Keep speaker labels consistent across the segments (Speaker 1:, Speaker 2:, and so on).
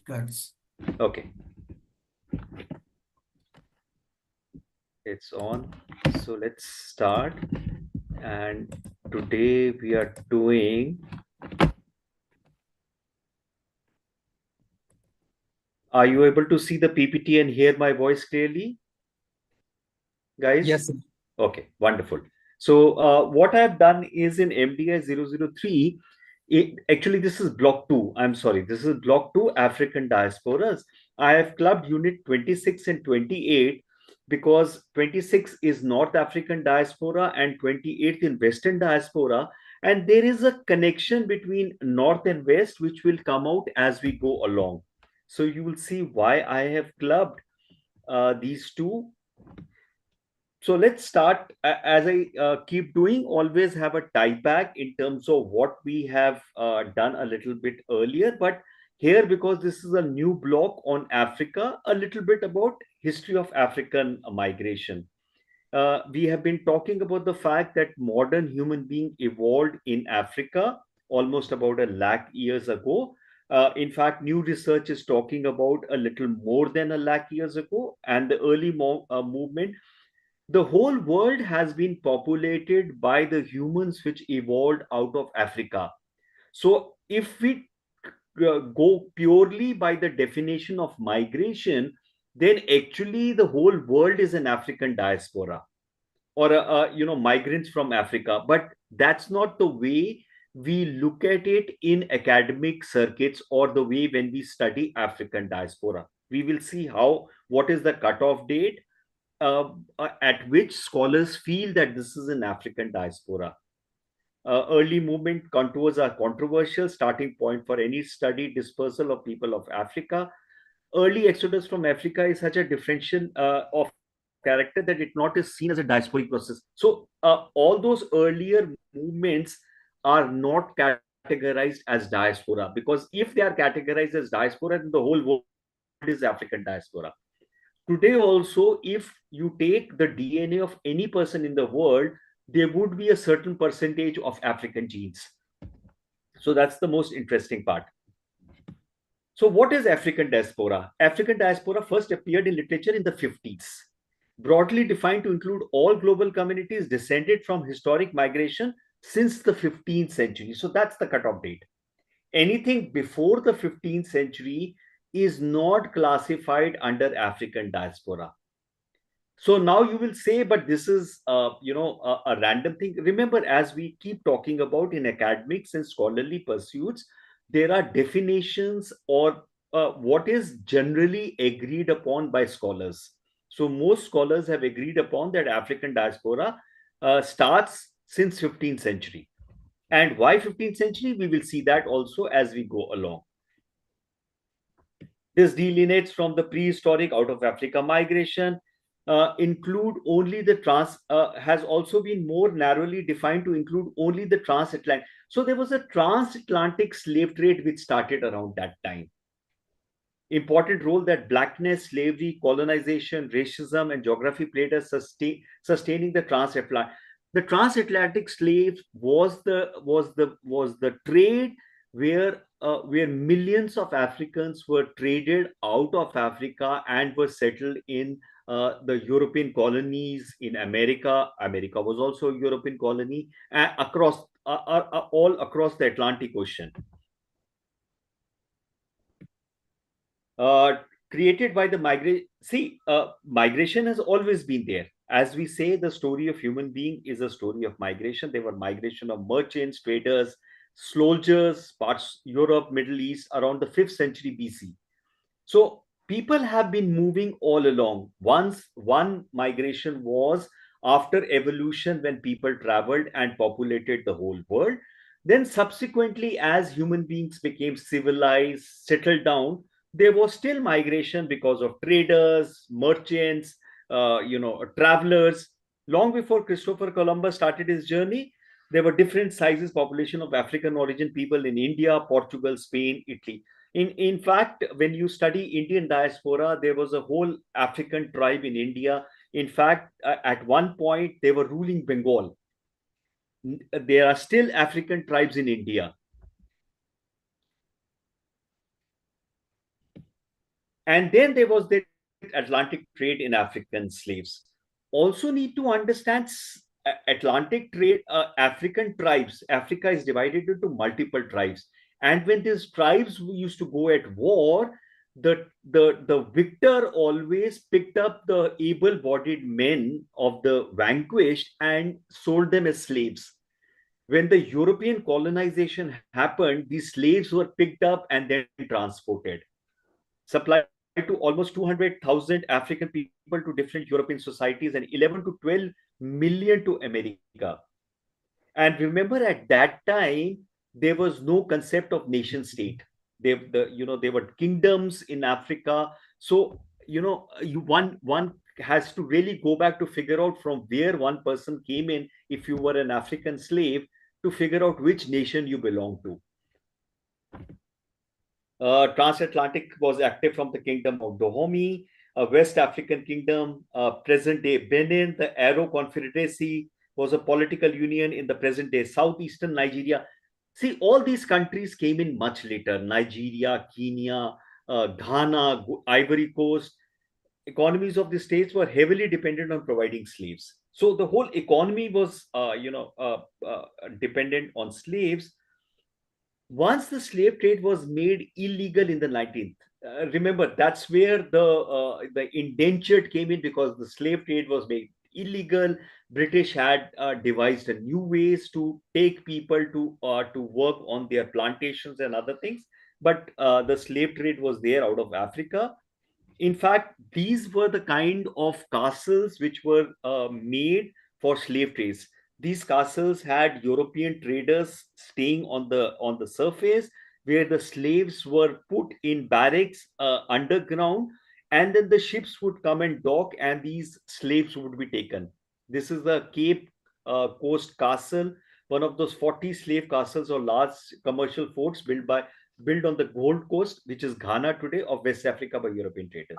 Speaker 1: cuts.
Speaker 2: Okay, it's on. So let's start. And today we are doing. Are you able to see the PPT and hear my voice clearly, guys?
Speaker 1: Yes, sir.
Speaker 2: Okay, wonderful. So what I've done is in MDI 003, actually this is block 2. I'm sorry, this is block 2, African diasporas. I have clubbed unit 26 and 28 because 26 is North African diaspora and 28 in Western diaspora. And there is a connection between North and West which will come out as we go along. So you will see why I have clubbed these two. So let's start. As I keep doing, always have a tie back in terms of what we have done a little bit earlier. But here, because this is a new block on Africa, a little bit about history of African migration. We have been talking about the fact that modern human being evolved in Africa almost about a lakh years ago. In fact, new research is talking about a little more than a lakh years ago, and the early movement, the whole world has been populated by the humans which evolved out of Africa. So, if we go purely by the definition of migration, then actually the whole world is an African diaspora or migrants from Africa. But that's not the way we look at it in academic circuits or the way when we study African diaspora. We will see how what is the cutoff date at which scholars feel that this is an African diaspora. Early movement contours are controversial, starting point for any study dispersal of people of Africa. Early exodus from Africa is such a differential of character that it not is seen as a diasporic process. So all those earlier movements are not categorized as diaspora, because if they are categorized as diaspora, then the whole world is African diaspora. Today also, if you take the DNA of any person in the world, there would be a certain percentage of African genes. So that's the most interesting part. So what is African diaspora? African diaspora first appeared in literature in the 50s, broadly defined to include all global communities descended from historic migration since the 15th century. So that's the cutoff date. Anything before the 15th century is not classified under African diaspora. So now you will say, but this is a random thing. Remember, as we keep talking about in academics and scholarly pursuits, there are definitions or what is generally agreed upon by scholars. So most scholars have agreed upon that African diaspora starts since 15th century. And why 15th century? We will see that also as we go along. This delineates from the prehistoric out of Africa migration, include only the has also been more narrowly defined to include only the transatlantic. So there was a transatlantic slave trade which started around that time. Important role that blackness, slavery, colonization, racism, and geography played a sustaining the transatlantic. The transatlantic slave was the trade where millions of Africans were traded out of Africa and were settled in the European colonies in America. America was also a European colony across all across the Atlantic Ocean. uh, Created by the migration. See, migration has always been there. As we say, the story of human being is a story of migration. There were migration of merchants, traders, soldiers, parts Europe, Middle East around the 5th century BC. So people have been moving all along. Once one migration was after evolution when people traveled and populated the whole world. Then subsequently, as human beings became civilized, settled down, there was still migration because of traders, merchants, travelers. Long before Christopher Columbus started his journey, there were different sizes population of African origin people in India, Portugal, Spain, Italy. In fact, when you study Indian diaspora, there was a whole African tribe in India. In fact, at one point, they were ruling Bengal. There are still African tribes in India. And then there was the Atlantic trade in African slaves. Also need to understand Atlantic trade, African tribes. Africa is divided into multiple tribes. And when these tribes used to go at war, the victor always picked up the able-bodied men of the vanquished and sold them as slaves. When the European colonization happened, these slaves were picked up and then transported, supplied to almost 200,000 African people to different European societies and 11 to 12 million to America. And remember, at that time, there was no concept of nation state. There were kingdoms in Africa. So, one has to really go back to figure out from where one person came in, if you were an African slave, to figure out which nation you belong to. Transatlantic was active from the kingdom of Dahomey, West African kingdom, present day Benin. The Aero Confederacy was a political union in the present day southeastern Nigeria. See, all these countries came in much later. Nigeria, Kenya, Ghana, Ivory Coast. Economies of the states were heavily dependent on providing slaves. So the whole economy was, dependent on slaves. Once the slave trade was made illegal in the 19th, remember, that's where the indentured came in, because the slave trade was made illegal. British had devised a new ways to take people to work on their plantations and other things, but the slave trade was there out of Africa. In fact, these were the kind of castles which were made for slave trades. These castles had European traders staying on the surface, where the slaves were put in barracks underground, and then the ships would come and dock, and these slaves would be taken. This is the Cape Coast Castle, one of those 40 slave castles or large commercial forts built on the Gold Coast, which is Ghana today, of West Africa by European traders.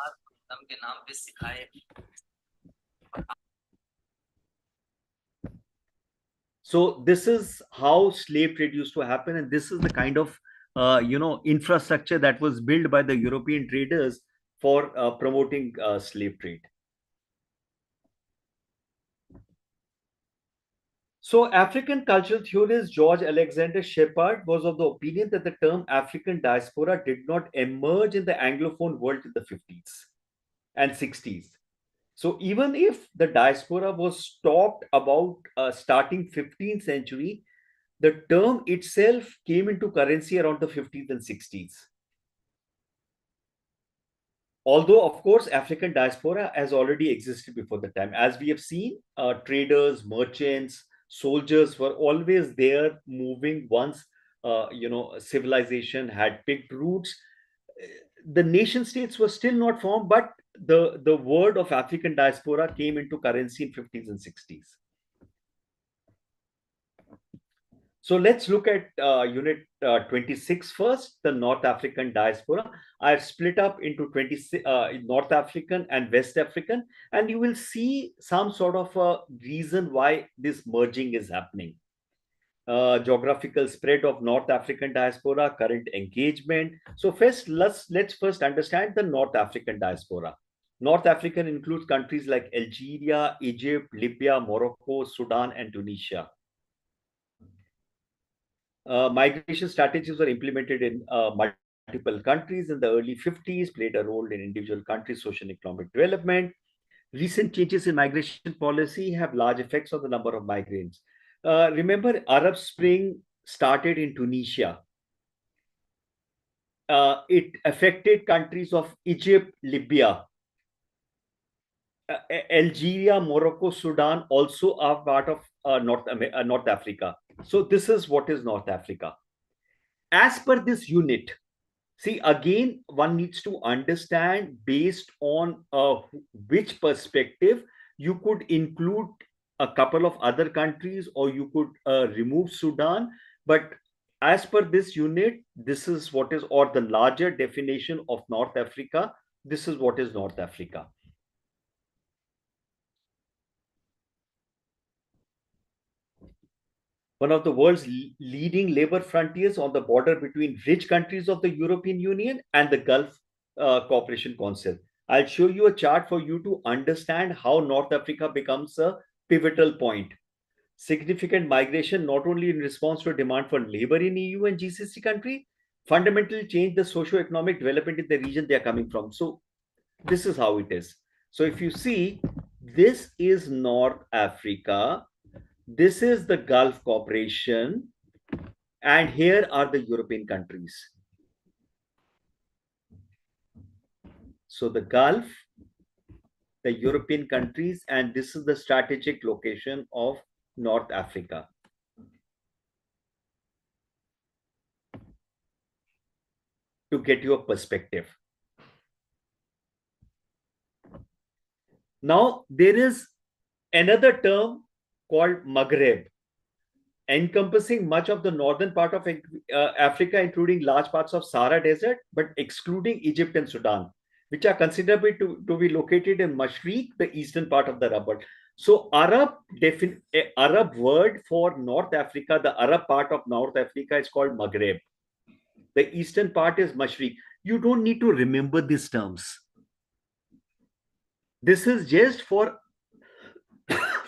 Speaker 2: So this is how slave trade used to happen, and this is the kind of infrastructure that was built by the European traders for promoting slave trade. So, African cultural theorist George Alexander Shepard was of the opinion that the term African diaspora did not emerge in the Anglophone world in the 50s and 60s. So, even if the diaspora was talked about starting 15th century, the term itself came into currency around the 50s and 60s. Although, of course, African diaspora has already existed before the time. As we have seen, traders, merchants, soldiers were always there moving once civilization had picked roots. The nation states were still not formed, but the word of African diaspora came into currency in 50s and 60s. So let's look at unit 26 first, the North African diaspora. I've split up into 26 North African and West African, and you will see some sort of a reason why this merging is happening. Geographical spread of North African diaspora, current engagement. So first, let's first understand the North African diaspora. North African includes countries like Algeria, Egypt, Libya, Morocco, Sudan, and Tunisia. Migration strategies were implemented in multiple countries in the early 50s, played a role in individual countries' social and economic development. Recent changes in migration policy have large effects on the number of migrants. Remember, Arab Spring started in Tunisia. It affected countries of Egypt, Libya, Algeria, Morocco, Sudan also are part of North Africa. So this is what is North Africa. As per this unit, see, again, one needs to understand based on which perspective you could include a couple of other countries, or you could remove Sudan. But as per this unit, this is what is, or the larger definition of North Africa, this is what is North Africa. One of the world's leading labor frontiers on the border between rich countries of the European Union and the Gulf Cooperation Council. I'll show you a chart for you to understand how North Africa becomes a pivotal point. Significant migration, not only in response to a demand for labor in EU and GCC country, fundamentally change the socio-economic development in the region they are coming from. So this is how it is. So if you see, this is North Africa, this is the Gulf Cooperation, and here are the European countries. So the Gulf, the European countries, and this is the strategic location of North Africa. To get your perspective. Now, there is another term called Maghreb, encompassing much of the northern part of Africa, including large parts of Sahara Desert, but excluding Egypt and Sudan, which are considered to be located in Mashriq, the eastern part of the Arab world. So Arab word for North Africa, the Arab part of North Africa is called Maghreb. The eastern part is Mashriq. You don't need to remember these terms. This is just for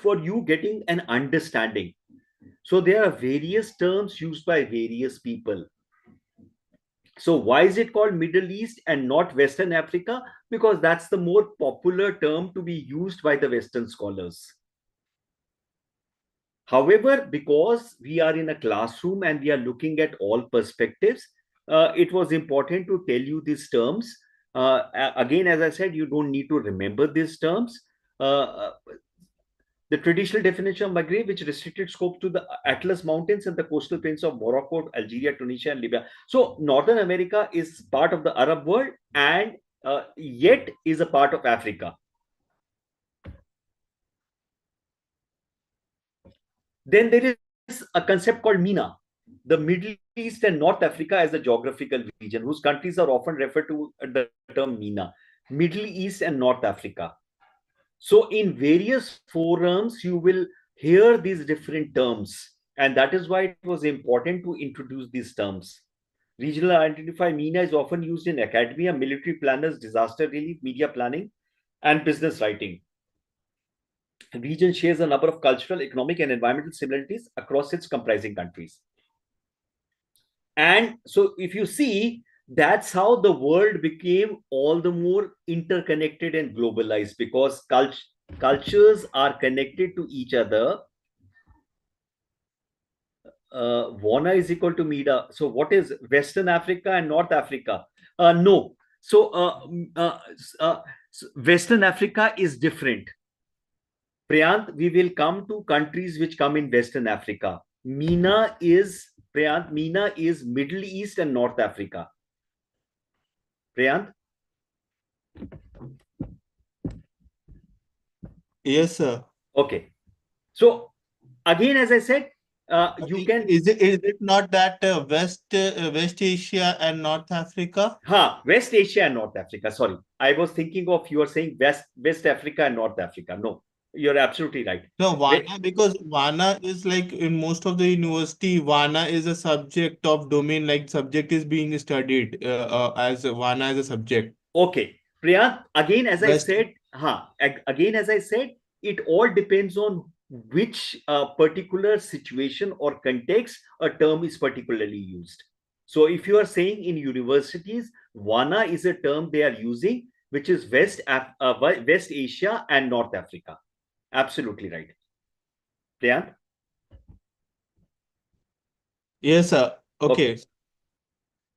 Speaker 2: you getting an understanding. So there are various terms used by various people. So why is it called Middle East and not Western Africa? Because that's the more popular term to be used by the Western scholars. However, because we are in a classroom and we are looking at all perspectives, it was important to tell you these terms. Again, as I said, you don't need to remember these terms. The traditional definition of Maghreb, which restricted scope to the Atlas Mountains and the coastal plains of Morocco, Algeria, Tunisia, and Libya. So Northern America is part of the Arab world and yet is a part of Africa. Then there is a concept called MENA, the Middle East and North Africa as a geographical region, whose countries are often referred to the term MENA, Middle East and North Africa. So in various forums, you will hear these different terms. And that is why it was important to introduce these terms. Regional identify MENA is often used in academia, military planners, disaster relief, media planning, and business writing. The region shares a number of cultural, economic, and environmental similarities across its comprising countries. And so if you see, that's how the world became all the more interconnected and globalized, because cultures are connected to each other. Wana is equal to Mida. So what is Western Africa and North Africa? No. So Western Africa is different. Priyant, we will come to countries which come in Western Africa. MENA is, Priyant, MENA is Middle East and North Africa. Priyant?
Speaker 1: Yes, sir.
Speaker 2: Okay. So again, as I said, you can.
Speaker 1: Is it not that West Asia and North Africa?
Speaker 2: West Asia and North Africa. Sorry, I was thinking of you are saying West Africa and North Africa. No, you're absolutely right.
Speaker 1: No, Wana, because Wana is like in most of the university, Wana is a subject of domain, like subject is being studied as Wana as a subject.
Speaker 2: Okay, Priyant, again, as I said, again, as I said, it all depends on which particular situation or context a term is particularly used. So if you are saying in universities, Wana is a term they are using, which is West Asia and North Africa. Absolutely right. Priyant?
Speaker 1: Yes, sir. Okay.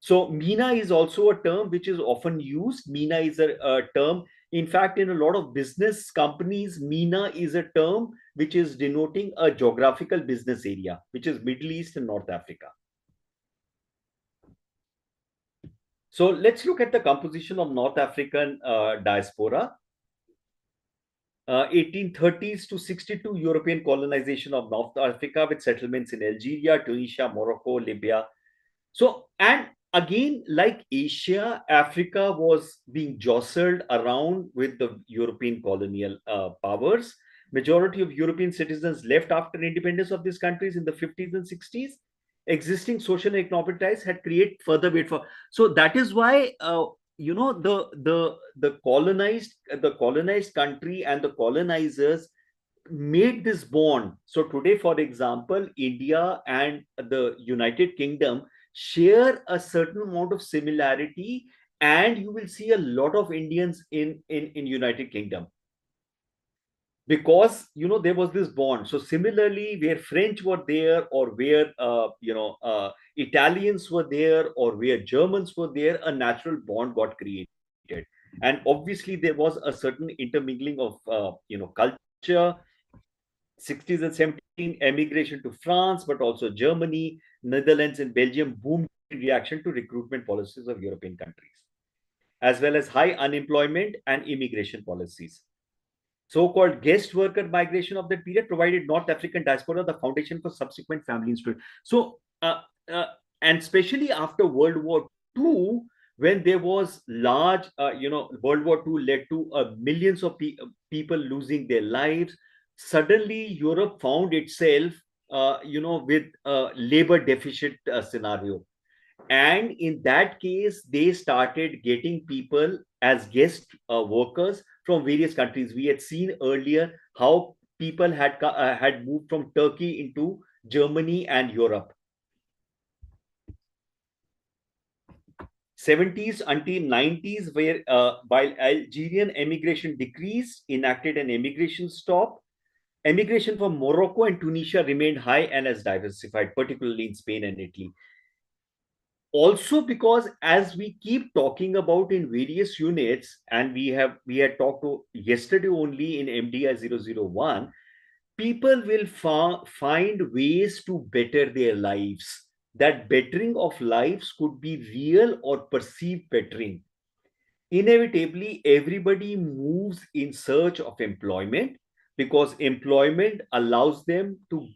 Speaker 2: So MENA is also a term which is often used. MENA is a term. In fact, in a lot of business companies, MENA is a term which is denoting a geographical business area, which is Middle East and North Africa. So let's look at the composition of North African diaspora. 1830s to 62 European colonization of North Africa with settlements in Algeria, Tunisia, Morocco, Libya. So, and again, like Asia, Africa was being jostled around with the European colonial powers. Majority of European citizens left after independence of these countries in the 50s and 60s. Existing social and economic ties had created further weight for. So that is why the colonized country and the colonizers made this bond. So today, for example, India and the United Kingdom share a certain amount of similarity, and you will see a lot of Indians in United Kingdom, because there was this bond. So similarly, where French were there, or where Italians were there, or where Germans were there, a natural bond got created. And obviously there was a certain intermingling of culture. 60s and 70s emigration to France, but also Germany, Netherlands, and Belgium boomed in reaction to recruitment policies of European countries, as well as high unemployment and immigration policies. So-called guest worker migration of that period provided North African diaspora the foundation for subsequent family institutions. So, uh, and especially after World War II, when there was large, World War II led to millions of people losing their lives. Suddenly, Europe found itself, with a labor deficit scenario, and in that case they started getting people as guest workers from various countries. We had seen earlier how people had moved from Turkey into Germany and Europe. 70s until 90s, where while Algerian emigration decreased, enacted an emigration stop. Emigration from Morocco and Tunisia remained high and as diversified, particularly in Spain and Italy. Also, because as we keep talking about in various units, and we had talked to yesterday only in MDI 001, people will find ways to better their lives. That bettering of lives could be real or perceived bettering. Inevitably, everybody moves in search of employment, because employment allows them to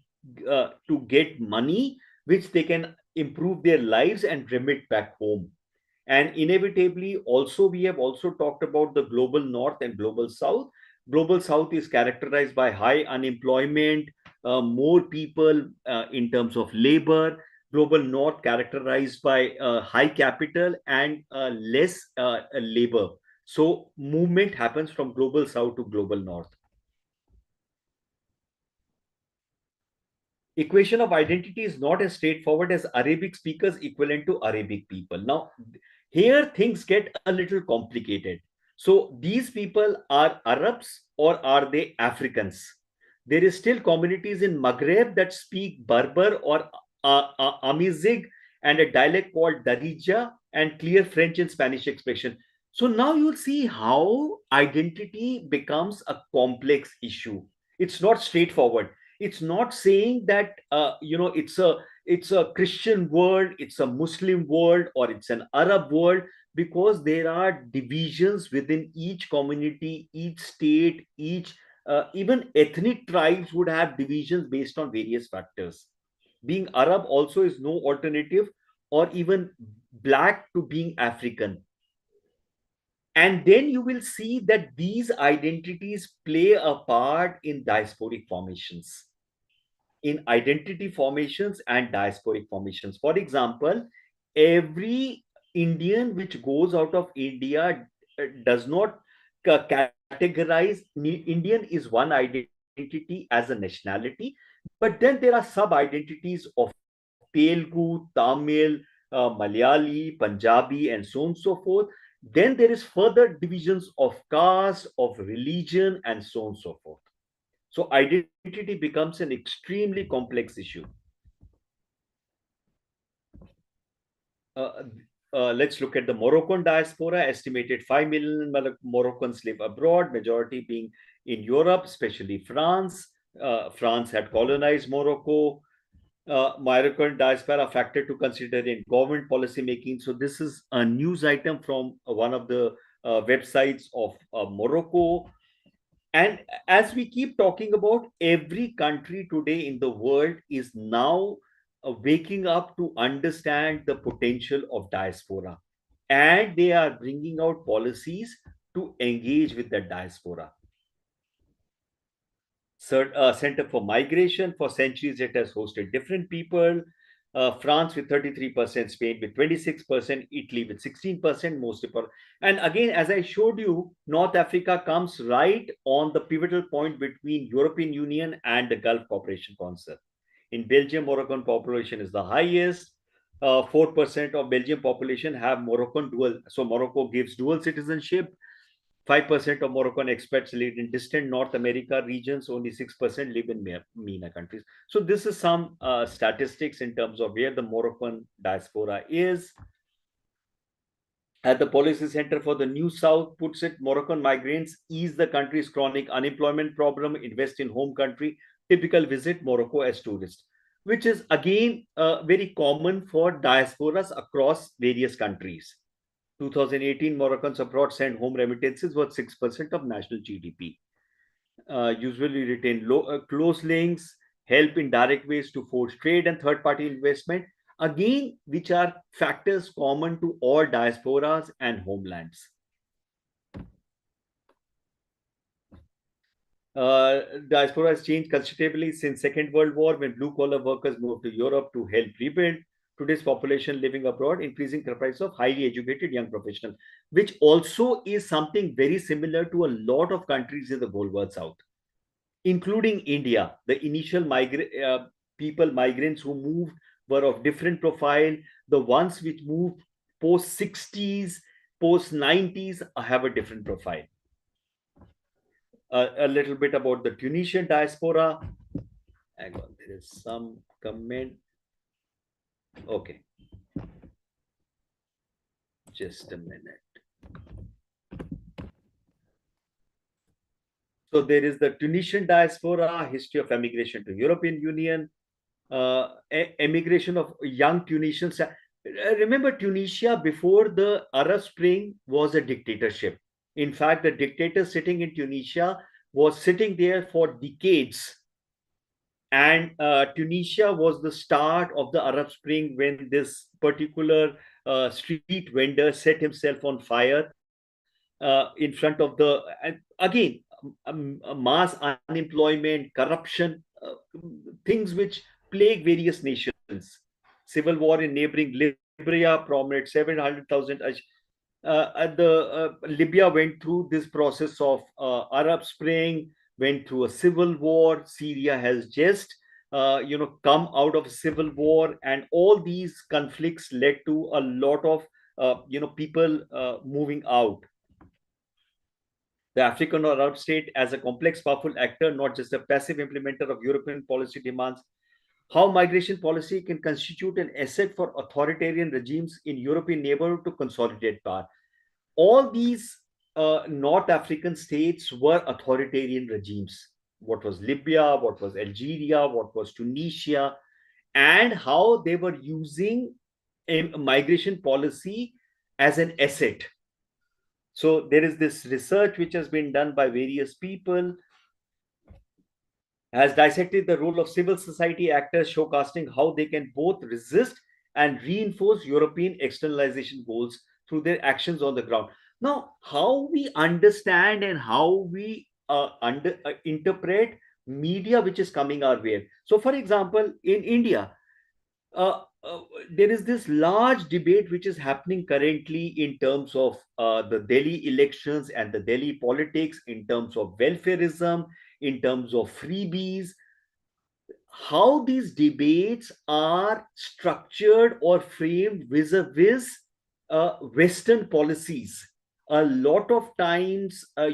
Speaker 2: get money which they can improve their lives and remit back home. And inevitably, also, we have also talked about the global north and global south. Global south is characterized by high unemployment, more people in terms of labor. Global north characterized by high capital and less labor. So movement happens from global south to global north. Equation of identity is not as straightforward as Arabic speakers equivalent to Arabic people. Now, here things get a little complicated. So, these people are Arabs or are they Africans? There is still communities in Maghreb that speak Berber or Amizigh, and a dialect called Darija, and clear French and Spanish expression. So now you'll see how identity becomes a complex issue. It's not straightforward. It's not saying that it's a Christian world, it's a Muslim world, or it's an Arab world, because there are divisions within each community, each state, each even ethnic tribes would have divisions based on various factors. Being Arab also is no alternative, or even black to being African. And then you will see that these identities play a part in diasporic formations, in identity formations and diasporic formations. For example, every Indian which goes out of India does not categorize Indian is one identity as a nationality, but then there are sub identities of Telugu, Tamil, Malayali, Punjabi, and so on and so forth. Then there is further divisions of caste, of religion, and so on and so forth. So identity becomes an extremely complex issue. Uh, let's look at the Moroccan diaspora. Estimated 5 million Moroccans live abroad, majority being in Europe, especially France. France had colonized Morocco. Moroccan diaspora factor to consider in government policy making. So this is a news item from one of the websites of Morocco. And as we keep talking about, every country today in the world is now waking up to understand the potential of diaspora. And they are bringing out policies to engage with the diaspora. Center for Migration, for centuries, it has hosted different people. France with 33%, Spain with 26%, Italy with 16%, most important. And again, as I showed you, North Africa comes right on the pivotal point between European Union and the Gulf Cooperation Council. In Belgium, Moroccan population is the highest. 4% of Belgian population have Moroccan dual. So Morocco gives dual citizenship. 5% of Moroccan expats live in distant North America regions. Only 6% live in MENA countries. So this is some statistics in terms of where the Moroccan diaspora is. At the Policy Center for the New South puts it, Moroccan migrants ease the country's chronic unemployment problem, invest in home country, typical visit Morocco as tourists, which is again very common for diasporas across various countries. 2018, Moroccans abroad sent home remittances worth 6% of national GDP. Usually retain close links, help in direct ways to force trade and third party investment, again, which are factors common to all diasporas and homelands. Diaspora has changed considerably since Second World War when blue collar workers moved to Europe to help rebuild. Today's population living abroad, increasing the price of highly educated young professionals, which also is something very similar to a lot of countries in the whole world South, including India. The initial migrants who moved were of different profile. The ones which moved post 60s, post 90s have a different profile. A little bit about the Tunisian diaspora. Hang on, there is some comment. Okay. Just a minute. So there is the Tunisian diaspora, history of emigration to European Union, emigration of young Tunisians. Remember, Tunisia before the Arab Spring was a dictatorship. In fact, the dictator sitting in Tunisia was sitting there for decades. And Tunisia was the start of the Arab Spring when this particular street vendor set himself on fire in front of the, again, mass unemployment, corruption, things which plague various nations. Civil war in neighboring Libya prominent 700,000. Libya went through this process of Arab Spring, went through a civil war. Syria has just come out of a civil war, and all these conflicts led to a lot of people moving out. The African or Arab state as a complex, powerful actor, not just a passive implementer of European policy demands. How migration policy can constitute an asset for authoritarian regimes in European neighborhood to consolidate power. All these North African states were authoritarian regimes. What was Libya, what was Algeria, what was Tunisia, and how they were using a migration policy as an asset. So there is this research which has been done by various people, has dissected the role of civil society actors, showcasing how they can both resist and reinforce European externalization goals through their actions on the ground. Now, how we understand and how we interpret media which is coming our way. So, for example, in India, there is this large debate which is happening currently in terms of the Delhi elections and the Delhi politics, in terms of welfareism, in terms of freebies, how these debates are structured or framed vis-a-vis Western policies. A lot of times, a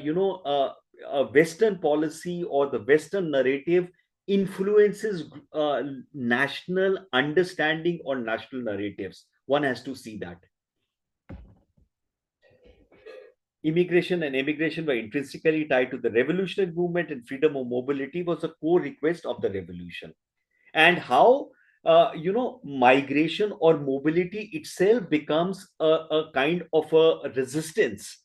Speaker 2: Western policy or the Western narrative influences national understanding or national narratives. One has to see that. Immigration and emigration were intrinsically tied to the revolutionary movement, and freedom of mobility was a core request of the revolution. And how migration or mobility itself becomes a kind of a resistance.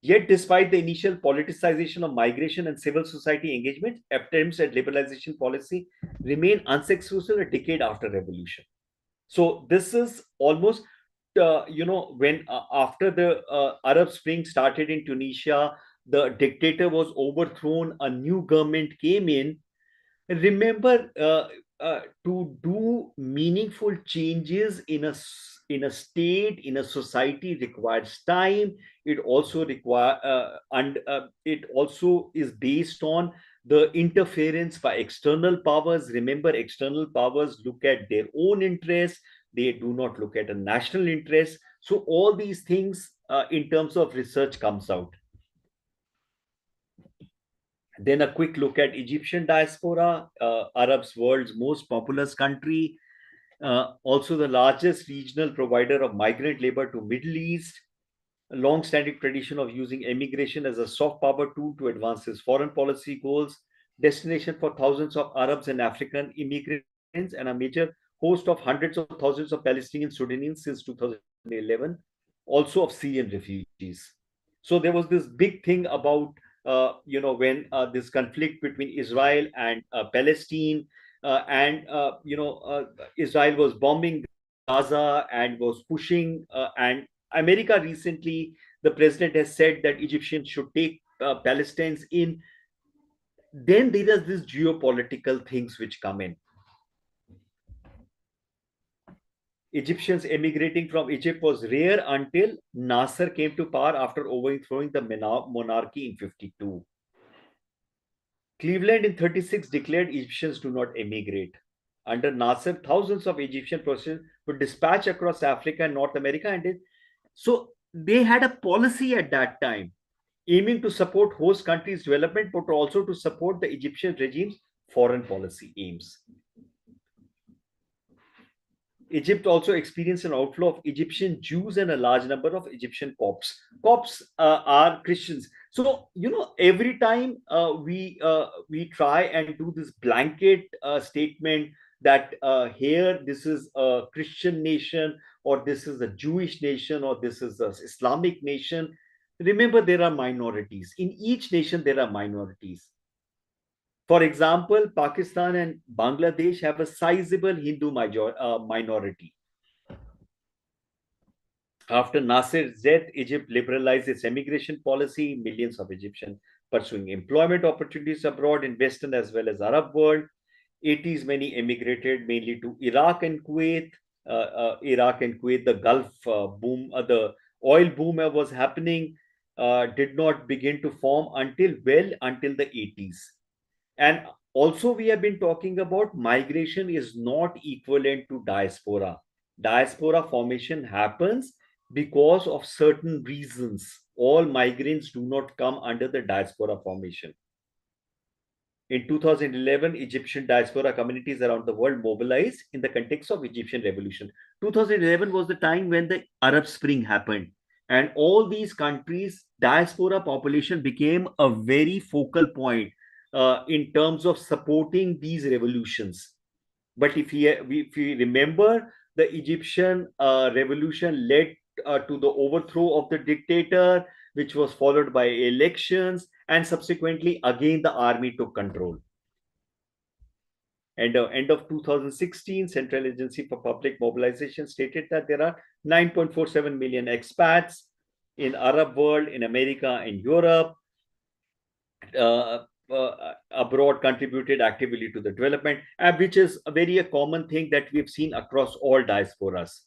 Speaker 2: Yet, despite the initial politicization of migration and civil society engagement, attempts at liberalization policy remain unsuccessful a decade after revolution. So this is almost when after the Arab Spring started in Tunisia, the dictator was overthrown, a new government came in. Remember, to do meaningful changes in a state, in a society, requires time. It also it also is based on the interference by external powers. Remember, external powers look at their own interests, they do not look at a national interest. So all these things in terms of research comes out. Then a quick look at Egyptian diaspora, Arab's world's most populous country, also the largest regional provider of migrant labor to Middle East, a long-standing tradition of using immigration as a soft power tool to advance its foreign policy goals, destination for thousands of Arabs and African immigrants, and a major host of hundreds of thousands of Palestinian Sudanese since 2011, also of Syrian refugees. So there was this big thing about when this conflict between Israel and Palestine, and Israel was bombing Gaza and was pushing, and America recently, the president has said that Egyptians should take Palestinians in. Then there are these geopolitical things which come in. Egyptians emigrating from Egypt was rare until Nasser came to power after overthrowing the monarchy in 52. Cleveland in 36 declared Egyptians do not emigrate. Under Nasser, thousands of Egyptian persons were dispatched across Africa and North America, and so they had a policy at that time aiming to support host countries' development, but also to support the Egyptian regime's foreign policy aims. Egypt also experienced an outflow of Egyptian Jews and a large number of Egyptian Copts. Copts are Christians. So every time we try and do this blanket statement that here this is a Christian nation, or this is a Jewish nation, or this is an Islamic nation. Remember, there are minorities. In each nation, there are minorities. For example, Pakistan and Bangladesh have a sizable Hindu minority. After Nasser's death, Egypt liberalized its immigration policy. Millions of Egyptians pursuing employment opportunities abroad in Western as well as Arab world. 80s, many emigrated mainly to Iraq and Kuwait. The Gulf boom, the oil boom was happening, did not begin to form until the 80s. And also, we have been talking about migration is not equivalent to diaspora. Diaspora formation happens because of certain reasons. All migrants do not come under the diaspora formation. In 2011, Egyptian diaspora communities around the world mobilized in the context of Egyptian revolution. 2011 was the time when the Arab Spring happened. And all these countries, diaspora population became a very focal point in terms of supporting these revolutions. But if we remember, the Egyptian revolution led to the overthrow of the dictator, which was followed by elections, and subsequently again the army took control. And end of 2016, Central Agency for Public Mobilization stated that there are 9.47 million expats in Arab world, in America, in Europe. Abroad contributed actively to the development, which is a very common thing that we've seen across all diasporas.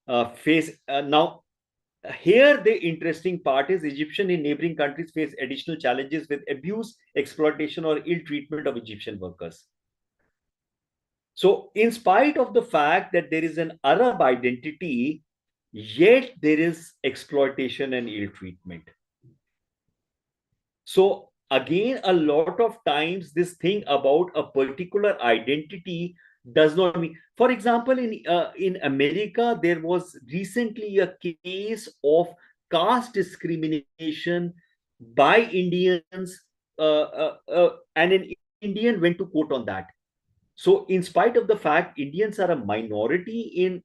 Speaker 2: Now, here the interesting part is Egyptian in neighboring countries face additional challenges with abuse, exploitation, or ill treatment of Egyptian workers. So, in spite of the fact that there is an Arab identity, yet there is exploitation and ill treatment. So, again, a lot of times this thing about a particular identity does not mean. For example, in America, there was recently a case of caste discrimination by Indians, and an Indian went to court on that. So, in spite of the fact Indians are a minority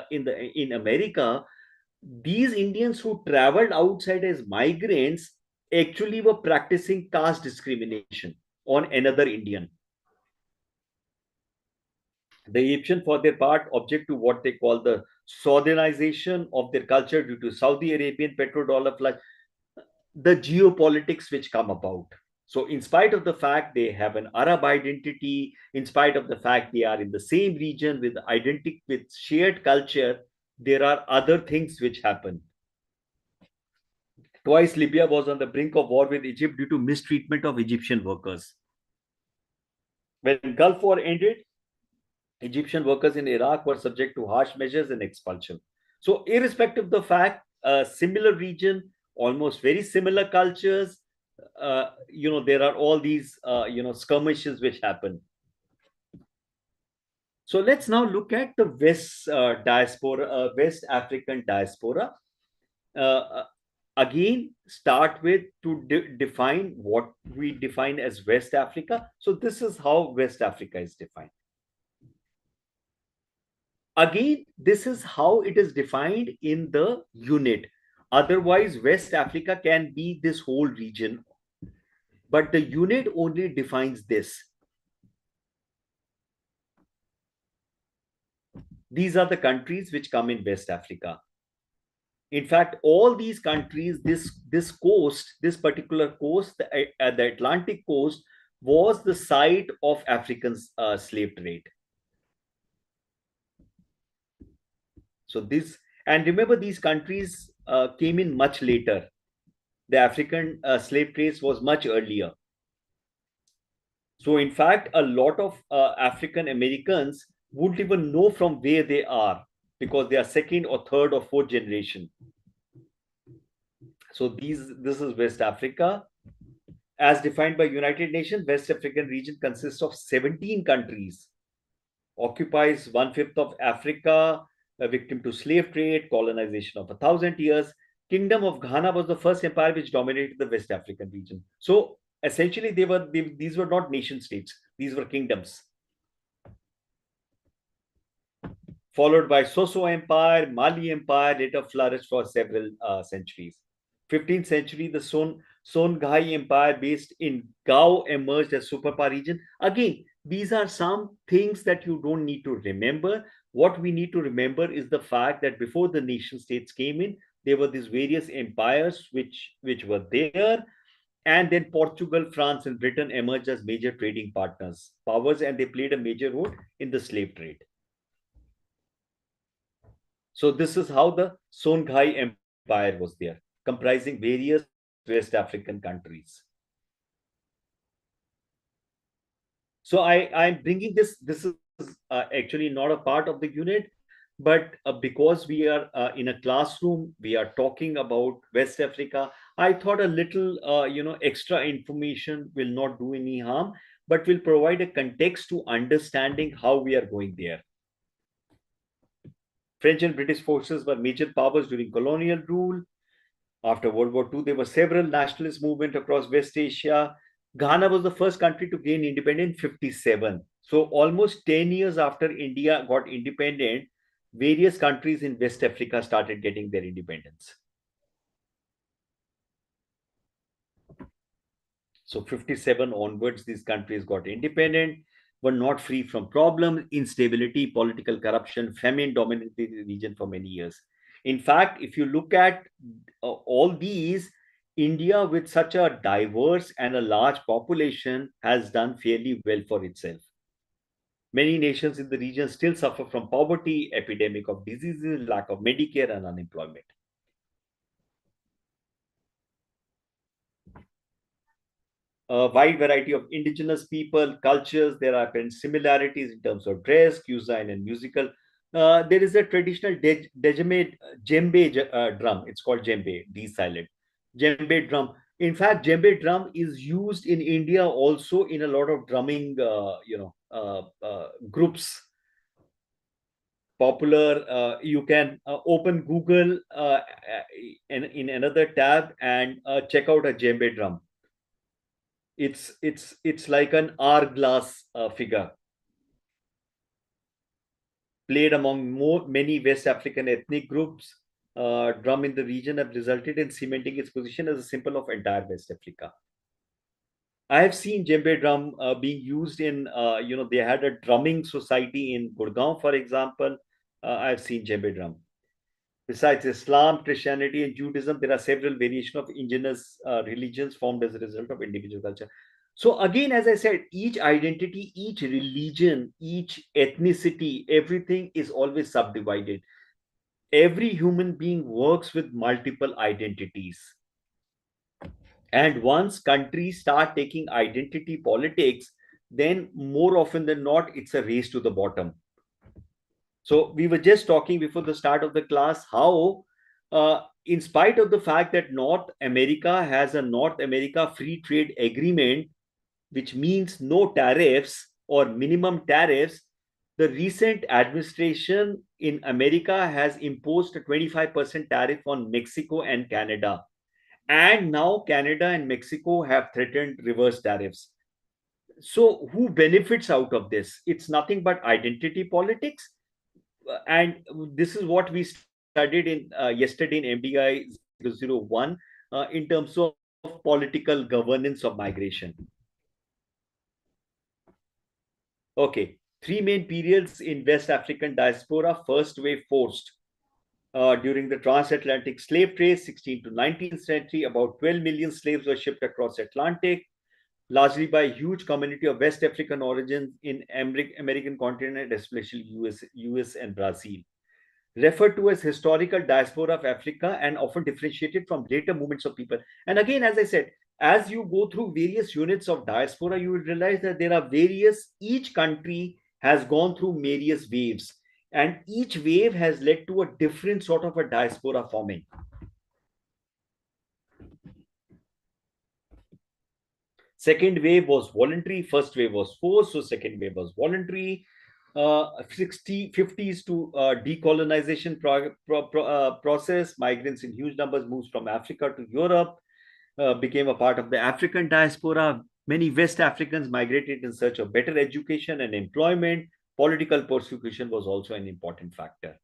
Speaker 2: in America, these Indians who traveled outside as migrants actually were practicing caste discrimination on another Indian. The Egyptians, for their part, object to what they call the southernization of their culture due to Saudi Arabian petrodollar flush, the geopolitics which come about. So in spite of the fact they have an Arab identity, in spite of the fact they are in the same region with shared culture, there are other things which happen. Twice Libya was on the brink of war with Egypt due to mistreatment of Egyptian workers. When Gulf War ended, Egyptian workers in Iraq were subject to harsh measures and expulsion. So, irrespective of the fact, a similar region, almost very similar cultures, there are all these, skirmishes which happen. So, let's now look at the West African diaspora. Uh, Again, start with to define what we define as West Africa. So, this is how West Africa is defined. Again, this is how it is defined in the unit. Otherwise, West Africa can be this whole region, but the unit only defines this. These are the countries which come in West Africa. In fact, all these countries, this coast, this particular coast, the Atlantic coast, was the site of African slave trade. So this, and remember, these countries came in much later. The African slave trade was much earlier. So in fact, a lot of African Americans wouldn't even know from where they are because they are second or third or fourth generation. So this is West Africa. As defined by United Nations, West African region consists of 17 countries, occupies 1/5 of Africa, a victim to slave trade, colonization of 1,000 years. Kingdom of Ghana was the first empire which dominated the West African region. So essentially, these were not nation states; these were kingdoms. Followed by Soso Empire, Mali Empire, later flourished for several centuries. 15th century, the Songhai Empire based in Gao emerged as superpower region. Again, these are some things that you don't need to remember. What we need to remember is the fact that before the nation states came in, there were these various empires which were there, and then Portugal, France, and Britain emerged as major trading powers, and they played a major role in the slave trade. So this is how the Songhai Empire was there, comprising various West African countries. So I'm bringing this. This is actually not a part of the unit, but because we are in a classroom, we are talking about West Africa. I thought a little, extra information will not do any harm, but will provide a context to understanding how we are going there. French and British forces were major powers during colonial rule. After World War II, there were several nationalist movements across West Asia. Ghana was the first country to gain independence in 57. So almost 10 years after India got independent, various countries in West Africa started getting their independence. So 57 onwards, these countries got independent, were not free from problems, instability, political corruption, famine dominated the region for many years. In fact, if you look at all these, India, with such a diverse and a large population, has done fairly well for itself. Many nations in the region still suffer from poverty, epidemic of diseases, lack of Medicare, and unemployment. A wide variety of indigenous people, cultures. There are similarities in terms of dress, cuisine, and musical. There is a traditional djembe drum. It's called djembe, D silent. Djembe drum. In fact, djembe drum is used in India also in a lot of drumming, groups. Popular. You can open Google in another tab and check out a djembe drum. It's like an hourglass figure played among many West African ethnic groups. Drum in the region have resulted in cementing its position as a symbol of entire West Africa. I have seen djembe drum being used in, they had a drumming society in Gurgaon, for example. I've seen djembe drum. Besides Islam, Christianity, and Judaism, there are several variations of indigenous religions formed as a result of individual culture. So, again, as I said, each identity, each religion, each ethnicity, everything is always subdivided. Every human being works with multiple identities. And once countries start taking identity politics, then more often than not, it's a race to the bottom. So we were just talking before the start of the class how, in spite of the fact that North America has a North America Free Trade Agreement, which means no tariffs or minimum tariffs, the recent administration in America has imposed a 25% tariff on Mexico and Canada. And now Canada and Mexico have threatened reverse tariffs. So who benefits out of this? It's nothing but identity politics. And this is what we studied in yesterday in MDI 001 in terms of political governance of migration. Okay, three main periods in West African diaspora. First wave forced during the transatlantic slave trade, 16th to 19th century, about 12 million slaves were shipped across Atlantic, largely by a huge community of West African origin in American continent, especially US and Brazil. Referred to as historical diaspora of Africa and often differentiated from later movements of people. And again, as I said, as you go through various units of diaspora, you will realize that there are each country has gone through various waves, and each wave has led to a different sort of a diaspora forming. Second wave was voluntary, first wave was forced, so second wave was voluntary. 50s to decolonization process, migrants in huge numbers moved from Africa to Europe, became a part of the African diaspora. Many West Africans migrated in search of better education and employment. Political persecution was also an important factor.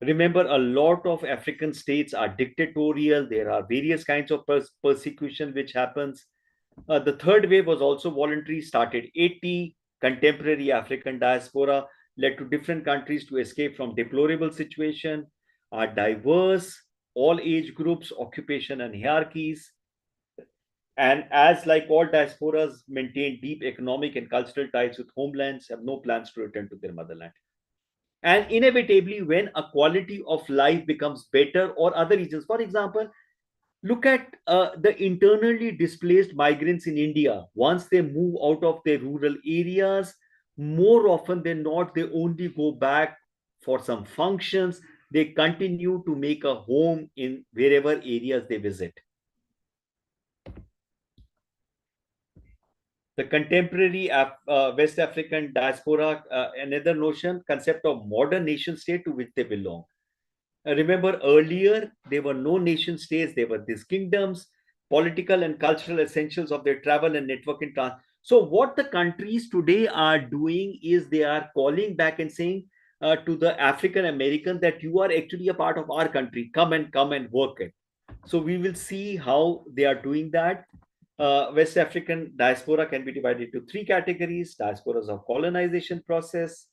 Speaker 2: Remember, a lot of African states are dictatorial. There are various kinds of persecution which happens. The third wave was also voluntary, started 80. Contemporary African diaspora led to different countries to escape from deplorable situation, are diverse, all age groups, occupation and hierarchies. And as like all diasporas maintain deep economic and cultural ties with homelands, have no plans to return to their motherland. And inevitably, when a quality of life becomes better or other regions, for example, look at the internally displaced migrants in India. Once they move out of their rural areas, more often than not, they only go back for some functions. They continue to make a home in wherever areas they visit. The contemporary West African diaspora, another notion, concept of modern nation state to which they belong. Remember earlier, there were no nation states, there were these kingdoms, political and cultural essentials of their travel and networking. So, what the countries today are doing is they are calling back and saying to the African American that you are actually a part of our country, come and work it. So, we will see how they are doing that. West African diaspora can be divided into three categories: diasporas of colonization process,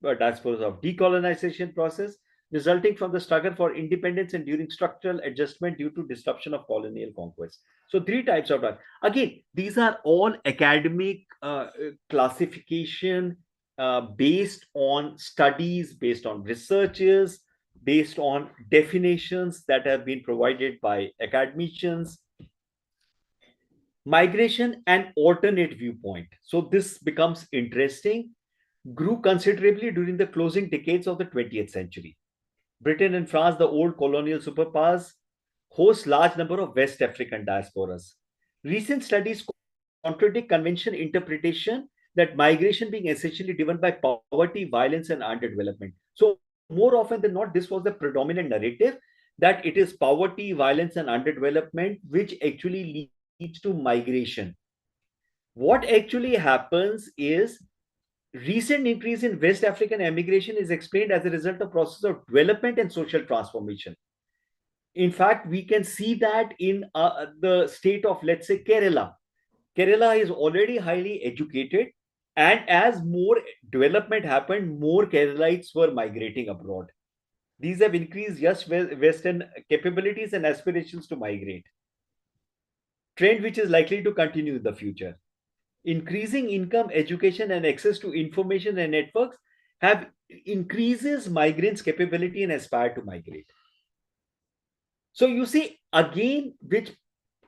Speaker 2: diasporas of decolonization process, resulting from the struggle for independence and during structural adjustment due to disruption of colonial conquest. So, three types of that. Again, these are all academic classification based on studies, based on researches, based on definitions that have been provided by academicians. Migration and alternate viewpoint. So, this becomes interesting. Grew considerably during the closing decades of the 20th century. Britain and France, the old colonial superpowers, host large number of West African diasporas. Recent studies contradict conventional interpretation that migration being essentially driven by poverty, violence, and underdevelopment. So more often than not, this was the predominant narrative that it is poverty, violence, and underdevelopment which actually leads to migration. What actually happens is recent increase in West African emigration is explained as a result of process of development and social transformation. In fact, we can see that in the state of, let's say, Kerala. Kerala is already highly educated, and as more development happened, more Keralites were migrating abroad. These have increased just Western capabilities and aspirations to migrate. Trend which is likely to continue in the future. Increasing income, education, and access to information and networks have increases migrants' capability and aspire to migrate. So you see, again, which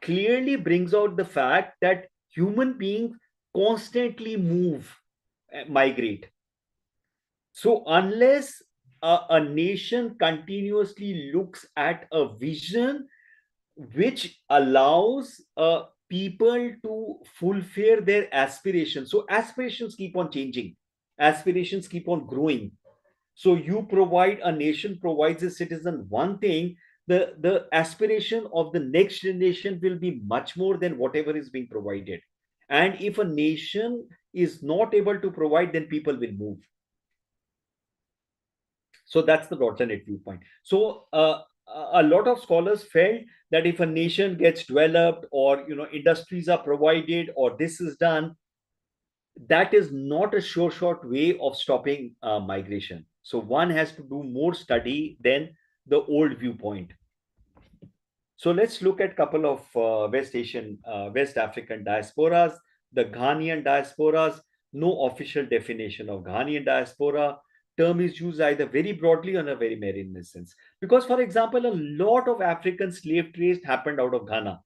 Speaker 2: clearly brings out the fact that human beings constantly move, migrate. So unless a nation continuously looks at a vision which allows people to fulfill their aspirations, so aspirations keep on changing, aspirations keep on growing. So you provide, a nation provides a citizen one thing, the aspiration of the next generation will be much more than whatever is being provided. And if a nation is not able to provide, then people will move. So that's the alternate viewpoint. So a lot of scholars felt that if a nation gets developed, or industries are provided, or this is done, that is not a sure short way of stopping migration. So one has to do more study than the old viewpoint. So let's look at a couple of West African diasporas. The Ghanaian diasporas, no official definition of Ghanaian diaspora. Term is used either very broadly or in a very marginal sense. Because, for example, a lot of African slave trades happened out of Ghana,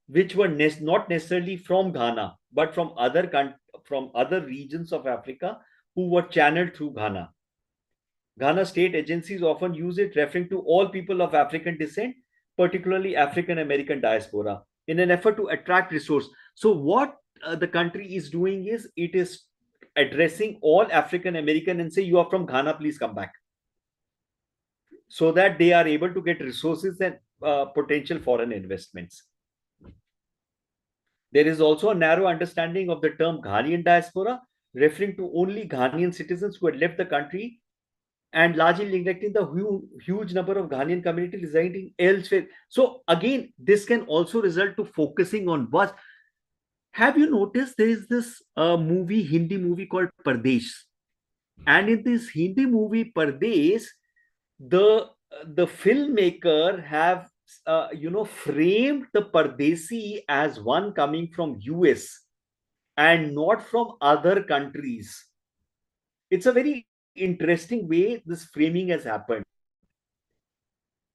Speaker 2: which were not necessarily from Ghana, but from other regions of Africa who were channeled through Ghana. Ghana state agencies often use it, referring to all people of African descent, particularly African American diaspora, in an effort to attract resource. So, what the country is doing is it is addressing all African American and say, "You are from Ghana, please come back," so that they are able to get resources and potential foreign investments. There is also a narrow understanding of the term Ghanaian diaspora, referring to only Ghanaian citizens who had left the country and largely neglecting the huge number of Ghanaian community residing elsewhere. So again, this can also result to focusing on what. Have you noticed there is this Hindi movie called Pardesh, and in this Hindi movie Pardesh, the the filmmaker have framed the Pardesi as one coming from US and not from other countries. It's a very interesting way this framing has happened.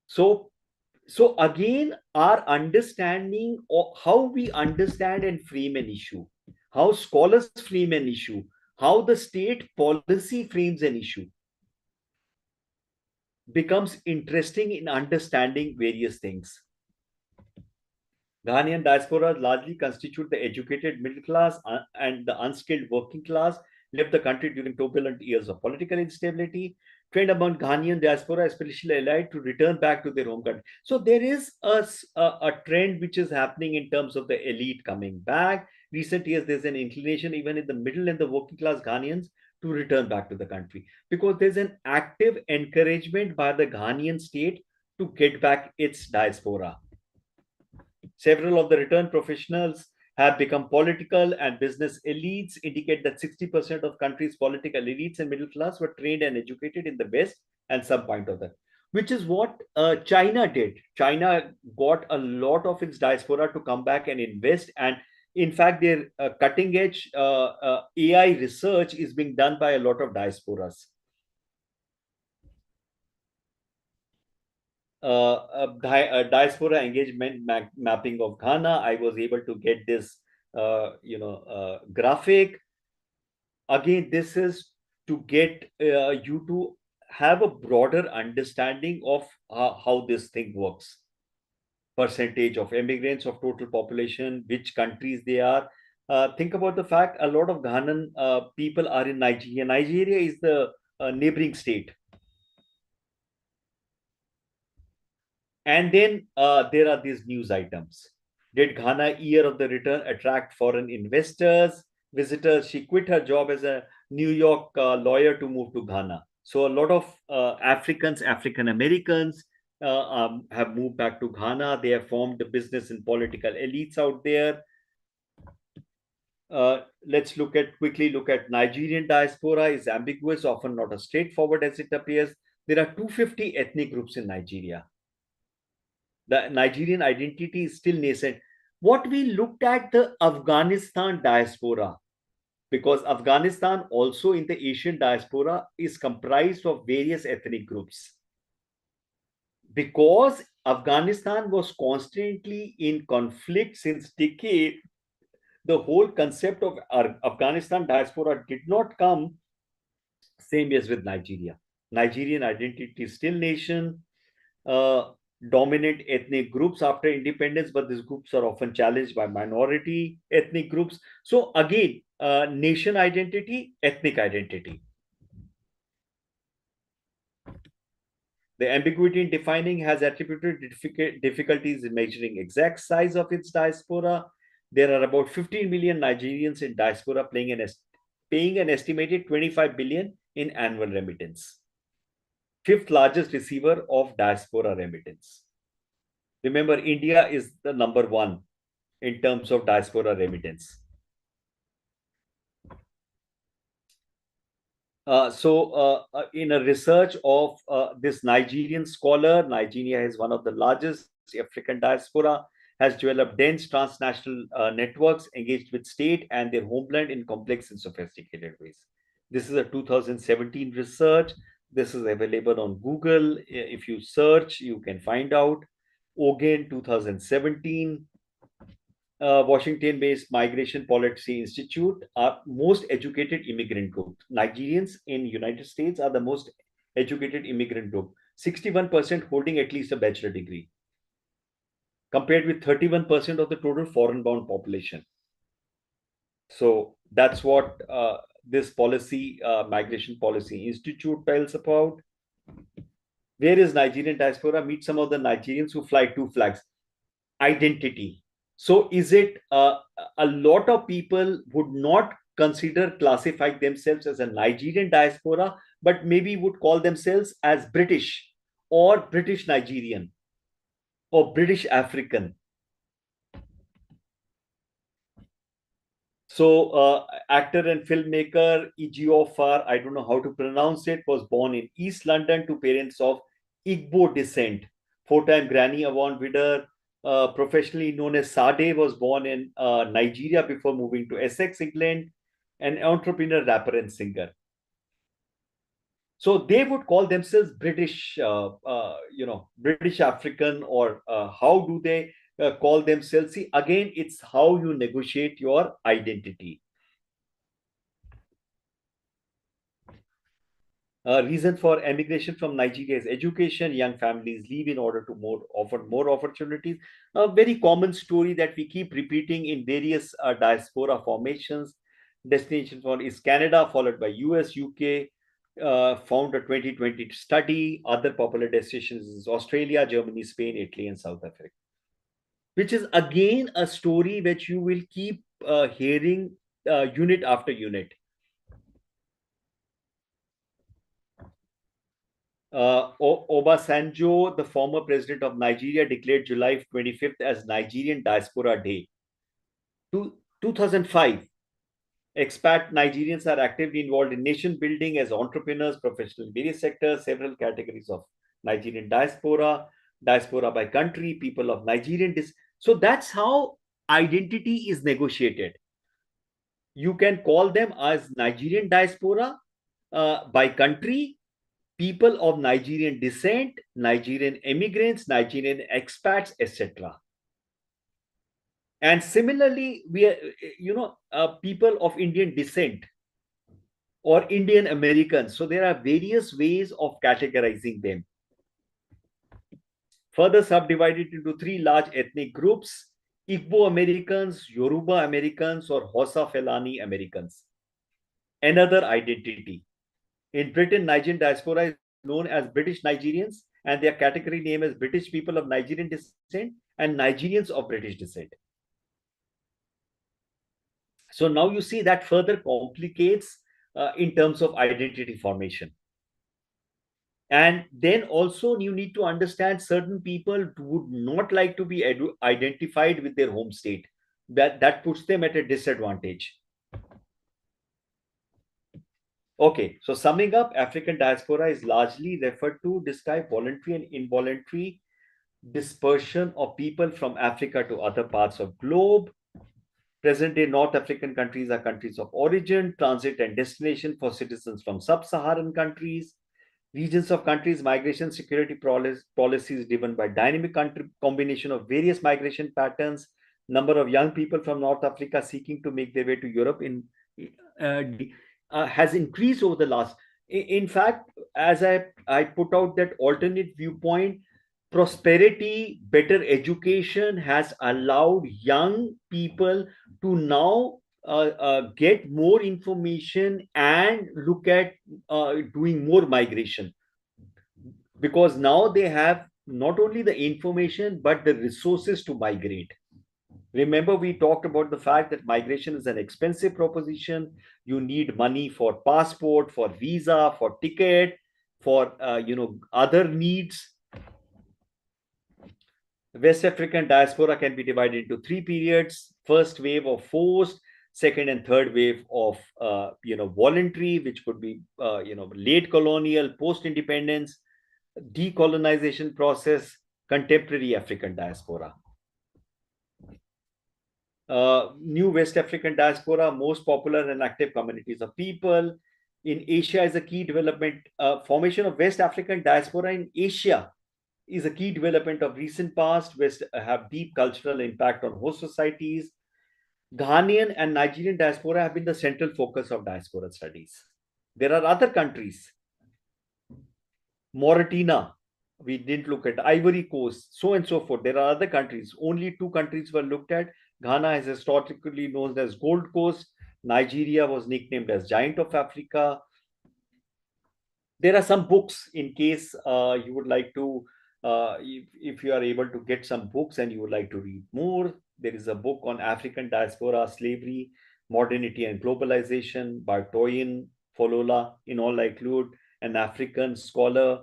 Speaker 2: So, so again, our understanding of how we understand and frame an issue, how scholars frame an issue, how the state policy frames an issue, becomes interesting in understanding various things. Ghanaian diaspora largely constitute the educated middle class and the unskilled working class, left the country during turbulent years of political instability. Trend among Ghanaian diaspora, especially allied, to return back to their home country. So there is a trend which is happening in terms of the elite coming back. Recent years, there's an inclination even in the middle and the working class Ghanaians to return back to the country, because there's an active encouragement by the Ghanaian state to get back its diaspora. Several of the returned professionals have become political and business elites, indicate that 60% of country's political elites and middle class were trained and educated in the West, and some point of that, which is what China did. China got a lot of its diaspora to come back and invest, and in fact, their cutting edge AI research is being done by a lot of diasporas. Diaspora engagement mapping of Ghana. I was able to get this, graphic. Again, this is to get you to have a broader understanding of how this thing works. Percentage of immigrants of total population, which countries they are. Think about the fact a lot of Ghanan people are in Nigeria. Nigeria is the neighboring state. And then there are these news items. Did Ghana year of the return attract foreign investors, visitors? She quit her job as a New York lawyer to move to Ghana. So a lot of African Americans have moved back to Ghana. They have formed the business and political elites out there. Let's quickly look at Nigerian diaspora. Is ambiguous, often not as straightforward as it appears. There are 250 ethnic groups in Nigeria. The Nigerian identity is still nascent. What we looked at the Afghanistan diaspora, because Afghanistan also in the Asian diaspora is comprised of various ethnic groups. Because Afghanistan was constantly in conflict since decades, the whole concept of Afghanistan diaspora did not come same as with Nigeria. Nigerian identity is still nation, uh, dominant ethnic groups after independence, but these groups are often challenged by minority ethnic groups. So again, nation identity, ethnic identity. The ambiguity in defining has attributed difficulties in measuring exact size of its diaspora. There are about 15 million Nigerians in diaspora paying an estimated 25 billion in annual remittance. Fifth largest receiver of diaspora remittance. Remember, India is the number one in terms of diaspora remittance. In a research of this Nigerian scholar, Nigeria is one of the largest African diaspora, has developed dense transnational networks engaged with state and their homeland in complex and sophisticated ways. This is a 2017 research. This is available on Google. If you search, you can find out. Ogen 2017. Washington-based Migration Policy Institute are most educated immigrant group. Nigerians in United States are the most educated immigrant group, 61% holding at least a bachelor degree, compared with 31% of the total foreign-bound population. So that's what this Migration Policy Institute tells about. Where is Nigerian diaspora? Meet some of the Nigerians who fly two flags. Identity. So is it a lot of people would not consider classifying themselves as a Nigerian diaspora, but maybe would call themselves as British or British Nigerian or British African. So actor and filmmaker Ejiofor, I don't know how to pronounce it, was born in East London to parents of Igbo descent. Four-time Grammy Award winner, professionally known as Sade, was born in Nigeria before moving to Essex, England, an entrepreneur, rapper, and singer. So they would call themselves British, British African, or how do they call themselves? See, again, it's how you negotiate your identity. Reason for emigration from Nigeria is education. Young families leave in order to offer more opportunities. A very common story that we keep repeating in various diaspora formations. Destination for is Canada, followed by US, UK. Found a 2020 study. Other popular destinations is Australia, Germany, Spain, Italy, and South Africa. Which is again a story which you will keep hearing unit after unit. Obasanjo, the former president of Nigeria, declared July 25th as Nigerian Diaspora Day. 2005, expat Nigerians are actively involved in nation building as entrepreneurs, professionals in various sectors, several categories of Nigerian diaspora, diaspora by country, people of Nigerian. So that's how identity is negotiated. You can call them as Nigerian diaspora by country, people of Nigerian descent, Nigerian immigrants, Nigerian expats, etc. And similarly, we are, people of Indian descent or Indian Americans. So there are various ways of categorizing them. Further subdivided into three large ethnic groups: Igbo Americans, Yoruba Americans, or Hausa Fulani Americans. Another identity. In Britain, Nigerian diaspora is known as British Nigerians, and their category name is British people of Nigerian descent and Nigerians of British descent. So now you see that further complicates in terms of identity formation. And then also you need to understand certain people would not like to be identified with their home state. That puts them at a disadvantage. Okay, so summing up, African diaspora is largely referred to describe voluntary and involuntary dispersion of people from Africa to other parts of globe. Present day North African countries are countries of origin, transit, and destination for citizens from sub Saharan countries. Regions of countries, migration security policies driven by dynamic combination of various migration patterns. Number of young people from North Africa seeking to make their way to Europe uh, has increased over the last. In fact, as I put out that alternate viewpoint, prosperity, better education has allowed young people to now get more information and look at doing more migration, because now they have not only the information but the resources to migrate. Remember, we talked about the fact that migration is an expensive proposition. You need money for passport, for visa, for ticket, for other needs. West African diaspora can be divided into three periods: first wave of forced, second and third wave of voluntary, which could be late colonial, post independence, decolonization process, contemporary African diaspora. New West African diaspora, most popular and active communities of people. In Asia is a key development. Formation of West African diaspora in Asia is a key development of recent past. West have deep cultural impact on host societies. Ghanaian and Nigerian diaspora have been the central focus of diaspora studies. There are other countries, Mauritania, we didn't look at, Ivory Coast, so and so forth. There are other countries. Only two countries were looked at. Ghana is historically known as Gold Coast. Nigeria was nicknamed as Giant of Africa. There are some books in case you would like to, if you are able to get some books and you would like to read more. There is a book on African diaspora, slavery, modernity, and globalization by Toyin Folola, in all likelihood, an African scholar.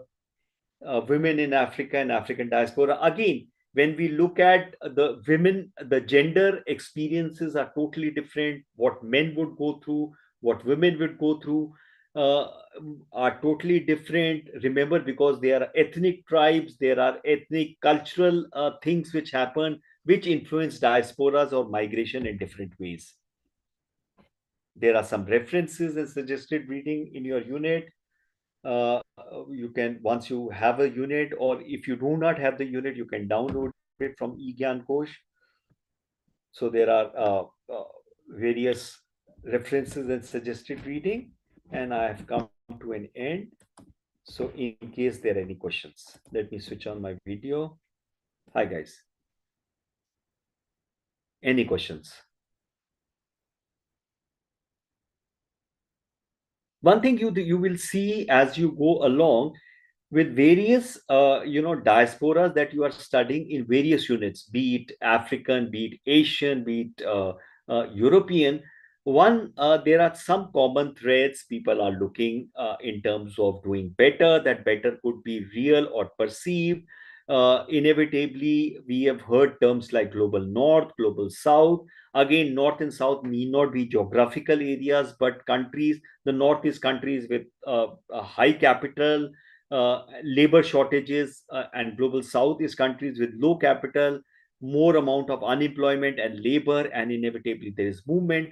Speaker 2: Women in Africa and African diaspora. Again, when we look at the women, the gender experiences are totally different. What men would go through, what women would go through, uh, are totally different. Remember, because there are ethnic tribes, there are ethnic cultural things which happen, which influence diasporas or migration in different ways. There are some references and suggested reading in your unit. You can, once you have a unit, or if you do not have the unit, you can download it from eGyan Kosh. So there are various references and suggested reading, and I have come to an end. So in case there are any questions, let me switch on my video. Hi guys, any questions? One thing you will see as you go along with various diasporas that you are studying in various units, be it African, be it Asian, be it European. One, there are some common threads people are looking in terms of doing better. That better could be real or perceived. Inevitably, we have heard terms like global north, global south. Again, north and south need not be geographical areas, but countries. The north is countries with a high capital, labor shortages, and global south is countries with low capital, more amount of unemployment and labor, and inevitably there is movement.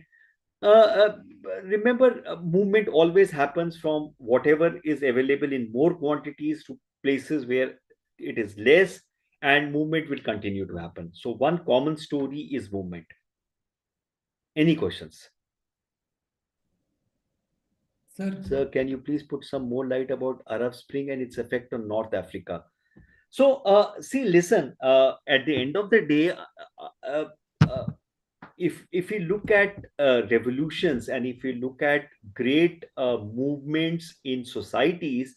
Speaker 2: Remember, movement always happens from whatever is available in more quantities to places where it is less, and movement will continue to happen. So one common story is movement. Any questions? Sir, can you please put some more light about Arab Spring and its effect on North Africa? So, see, listen. At the end of the day, uh, uh, if we look at revolutions, and if we look at great movements in societies,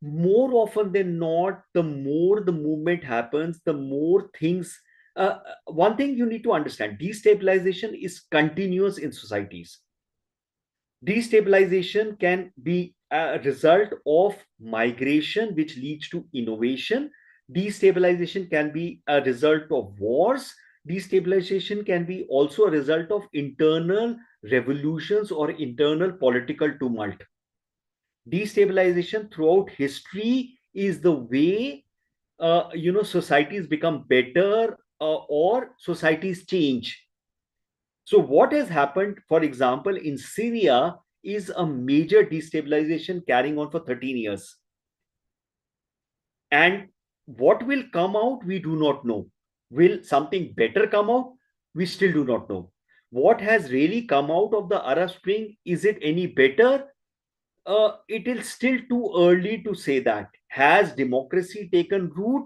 Speaker 2: more often than not, the more the movement happens, the more things. One thing you need to understand: destabilization is continuous in societies. Destabilization can be a result of migration, which leads to innovation. Destabilization can be a result of wars. Destabilization can be also a result of internal revolutions or internal political tumult. Destabilization throughout history is the way societies become better, or societies change. So what has happened, for example, in Syria is a major destabilization carrying on for 13 years. And what will come out, we do not know. Will something better come out? We still do not know. What has really come out of the Arab Spring, is it any better? It is still too early to say that. Has democracy taken root?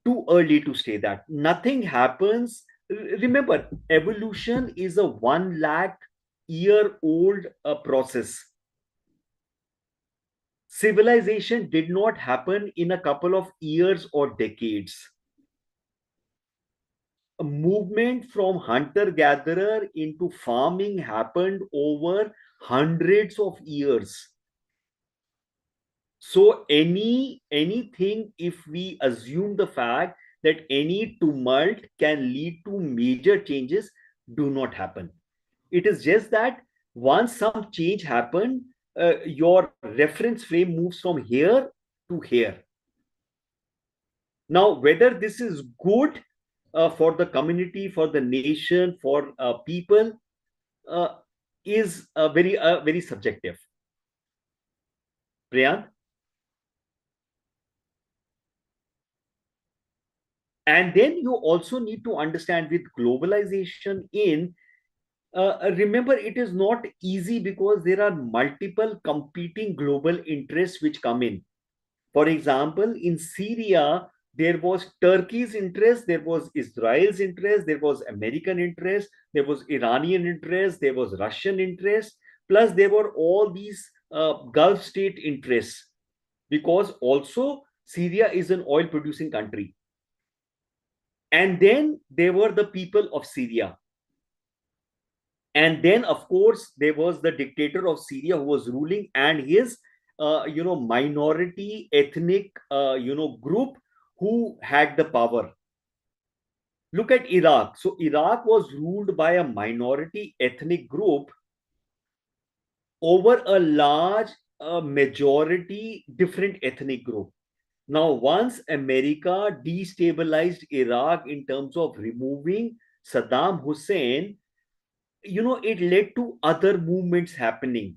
Speaker 2: Too early to say that. Nothing happens. Remember, evolution is a 1 lakh year old process. Civilization did not happen in a couple of years or decades. A movement from hunter gatherer into farming happened over hundreds of years. So anything, if we assume the fact that any tumult can lead to major changes, do not happen. It is just that once some change happened, your reference frame moves from here to here. Now, whether this is good for the community, for the nation, for people, uh, is very subjective. Priyank? And then you also need to understand, with globalization in, remember, it is not easy because there are multiple competing global interests which come in. For example, in Syria, there was Turkey's interest, there was Israel's interest, there was American interest, there was Iranian interest, there was Russian interest, plus there were all these Gulf state interests, because also Syria is an oil producing country. And then there were the people of Syria. And then, of course, there was the dictator of Syria who was ruling, and his minority ethnic group who had the power. Look at Iraq. So Iraq was ruled by a minority ethnic group over a large majority different ethnic group. Now, once America destabilized Iraq in terms of removing Saddam Hussein, it led to other movements happening.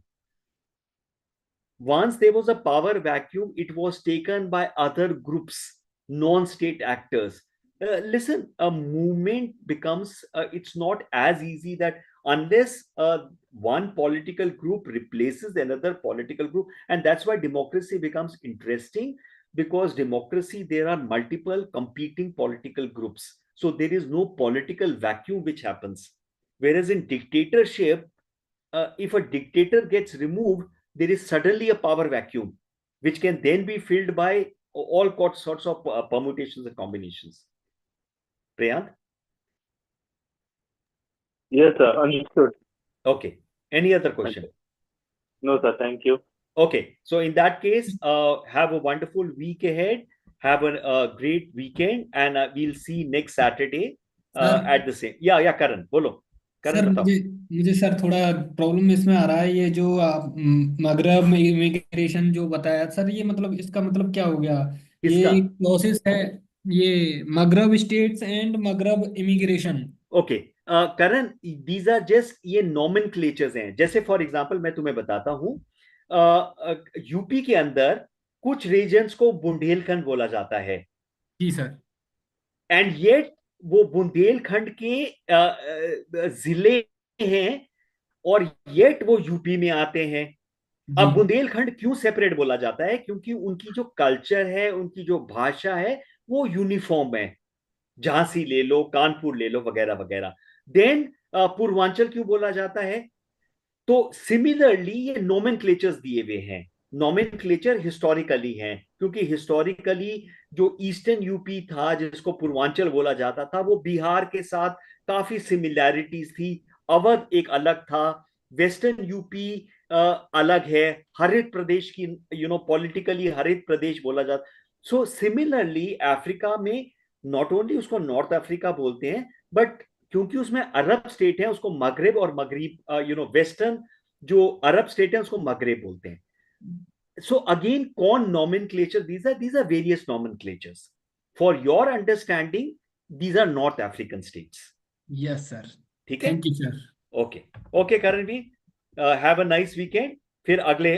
Speaker 2: Once there was a power vacuum, it was taken by other groups, non-state actors. Listen, a movement becomes, it's not as easy that unless one political group replaces another political group. And that's why democracy becomes interesting, because democracy, there are multiple competing political groups. So there is no political vacuum which happens. Whereas in dictatorship, if a dictator gets removed, there is suddenly a power vacuum, which can then be filled by all sorts of permutations and combinations. Priyank?
Speaker 3: Yes, sir. Understood.
Speaker 2: Okay. Any other question?
Speaker 3: No, sir. Thank you.
Speaker 2: Okay. So in that case, have a wonderful week ahead. Have a great weekend, and we'll see next Saturday at the same. Yeah, Karan, bolo.
Speaker 4: Sir मुझे sir थोड़ा problem इसमें आ रहा है, ये जो आप मगरब में इमिग्रेशन जो बताया सर, ये मतलब इसका मतलब क्या हो गया? ये प्रोसेस है, ये Maghreb states and Maghreb immigration.
Speaker 2: Okay Karan, these are just ये नॉमेनक्लेचर्स हैं। जैसे फॉर एग्जांपल मैं तुम्हें बताता हूं, यूपी के अंदर कुछ रीजन्स को बुंदेलखंड बोला जाता है।
Speaker 4: जी सर।
Speaker 2: एंड येट वो बुंदेलखंड के जिले हैं, और येट वो यूपी में आते हैं। अब बुंदेलखंड क्यों सेपरेट बोला जाता है? क्योंकि उनकी जो कल्चर है, उनकी जो भाषा है, वो यूनिफॉर्म है। झांसी ले लो, कानपुर ले लो, वगैरह वगैरह। देन पूर्वांचल क्यों बोला जाता है? तो सिमिलरली ये नोमेनक्लेचर्स दिए हुए हैं। नोमेनक्लेचर हिस्टोरिकली हैं, क्योंकि हिस्टोरिकली जो ईस्टर्न यूपी था, जिसको पूर्वांचल बोला जाता था, वो बिहार के साथ काफी सिमिलैरिटीज थी। अवध एक अलग था, वेस्टर्न यूपी अलग है, हरित प्रदेश की पॉलिटिकली हरित प्रदेश बोला जाता। सो सिमिलरली अफ्रीका में नॉट ओनली उसको नॉर्थ अफ्रीका बोलते हैं, बट क्योंकि उसमें अरब स्टेट है, उसको मगरेब और मगरिब वेस्टर्न जो अरब स्टेट है उसको मगरेब बोलते हैं। So again, corn nomenclature, these are various nomenclatures. For your understanding, these are North African states.
Speaker 4: Yes, sir.
Speaker 2: ठीक है?
Speaker 4: Thank you, sir.
Speaker 2: Okay. Okay, Karanvi. Have a nice weekend. फिर अगले